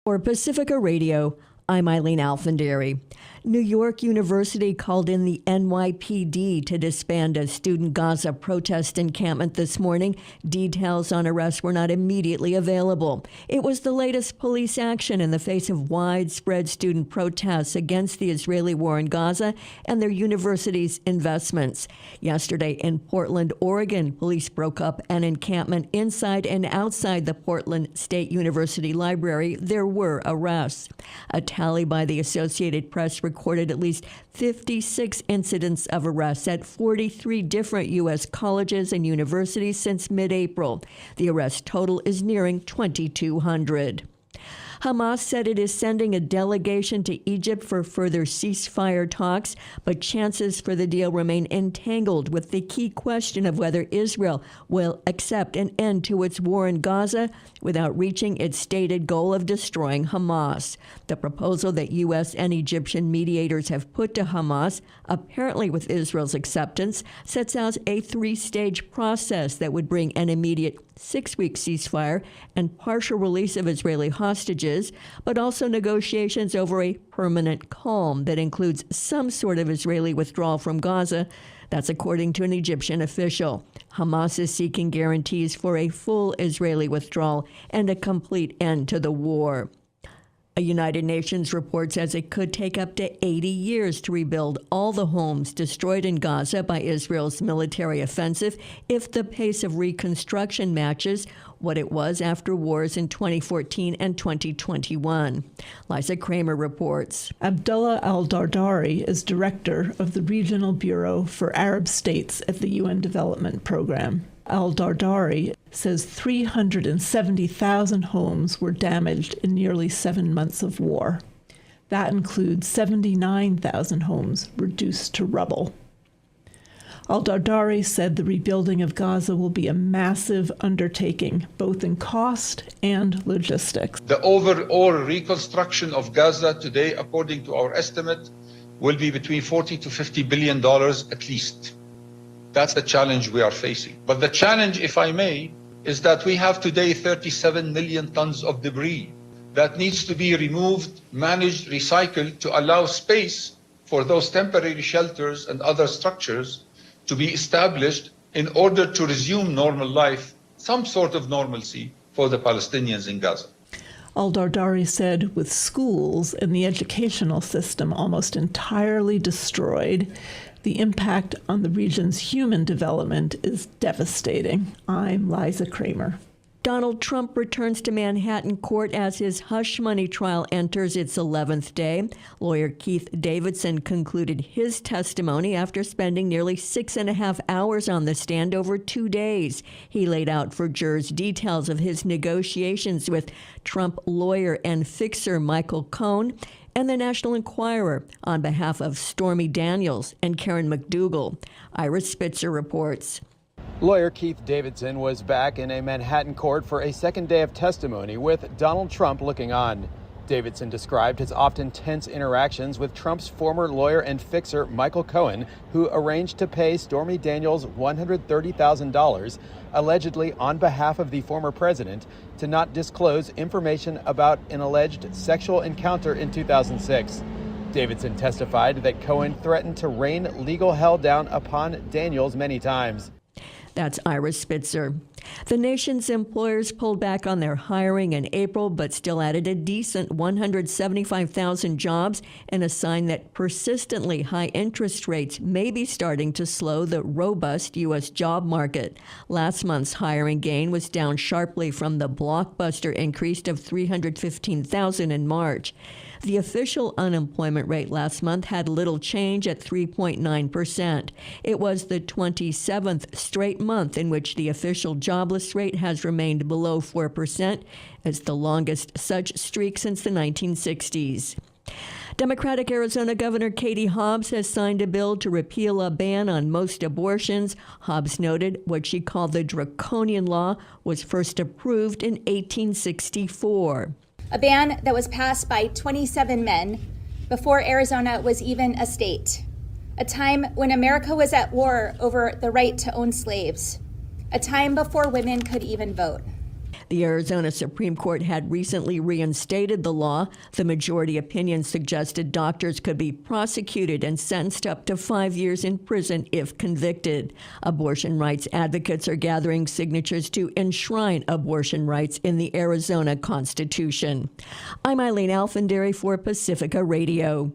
For Pacifica Radio, I'm Eileen Alfandary. New York University called in the NYPD to disband a student Gaza protest encampment this morning. Details on arrests were not immediately available. It was the latest police action in the face of widespread student protests against the Israeli war in Gaza and their university's investments. Yesterday in Portland, Oregon, police broke up an encampment inside and outside the Portland State University Library. There were arrests. A tally by the Associated Press recorded at least 56 incidents of arrests at 43 different U.S. colleges and universities since mid-April. The arrest total is nearing 2,200. Hamas said it is sending a delegation to Egypt for further ceasefire talks, but chances for the deal remain entangled with the key question of whether Israel will accept an end to its war in Gaza without reaching its stated goal of destroying Hamas. The proposal that U.S. and Egyptian mediators have put to Hamas, apparently with Israel's acceptance, sets out a three-stage process that would bring an immediate 6-week ceasefire and partial release of Israeli hostages, but also negotiations over a permanent calm that includes some sort of Israeli withdrawal from Gaza. That's according to an Egyptian official. Hamas is seeking guarantees for a full Israeli withdrawal and a complete end to the war. A United Nations report says it could take up to 80 years to rebuild all the homes destroyed in Gaza by Israel's military offensive if the pace of reconstruction matches what it was after wars in 2014 and 2021. Liza Kramer reports. Abdullah al-Dardari is director of the Regional Bureau for Arab States at the UN Development Program. Al-Dardari says 370,000 homes were damaged in nearly 7 months of war. That includes 79,000 homes reduced to rubble. Al-Dardari said the rebuilding of Gaza will be a massive undertaking, both in cost and logistics. The overall reconstruction of Gaza today, according to our estimate, will be between $40 to $50 billion at least. That's the challenge we are facing. But the challenge, if I may, is that we have today 37 million tons of debris that needs to be removed, managed, recycled to allow space for those temporary shelters and other structures to be established in order to resume normal life, some sort of normalcy for the Palestinians in Gaza. Al-Dardari said with schools and the educational system almost entirely destroyed, the impact on the region's human development is devastating. I'm Liza Kramer. Donald Trump returns to Manhattan court as his hush money trial enters its 11th day. Lawyer Keith Davidson concluded his testimony after spending nearly 6.5 hours on the stand over 2 days. He laid out for jurors details of his negotiations with Trump lawyer and fixer Michael Cohen and the National Enquirer on behalf of Stormy Daniels and Karen McDougal. Ira Spitzer reports. Lawyer Keith Davidson was back in a Manhattan court for a second day of testimony with Donald Trump looking on. Davidson described his often tense interactions with Trump's former lawyer and fixer Michael Cohen, who arranged to pay Stormy Daniels $130,000, allegedly on behalf of the former president, to not disclose information about an alleged sexual encounter in 2006. Davidson testified that Cohen threatened to rain legal hell down upon Daniels many times. That's Ira Spitzer. The nation's employers pulled back on their hiring in April, but still added a decent 175,000 jobs and a sign that persistently high interest rates may be starting to slow the robust U.S. job market. Last month's hiring gain was down sharply from the blockbuster increase of 315,000 in March. The official unemployment rate last month had little change at 3.9%. It was the 27th straight month in which the official jobless rate has remained below 4%. It's the longest such streak since the 1960s. Democratic Arizona Governor Katie Hobbs has signed a bill to repeal a ban on most abortions. Hobbs noted what she called the draconian law was first approved in 1864. A ban that was passed by 27 men before Arizona was even a state. A time when America was at war over the right to own slaves. A time before women could even vote. The Arizona Supreme Court had recently reinstated the law. The majority opinion suggested doctors could be prosecuted and sentenced up to 5 years in prison if convicted. Abortion rights advocates are gathering signatures to enshrine abortion rights in the Arizona Constitution. I'm Eileen Alfandary for Pacifica Radio.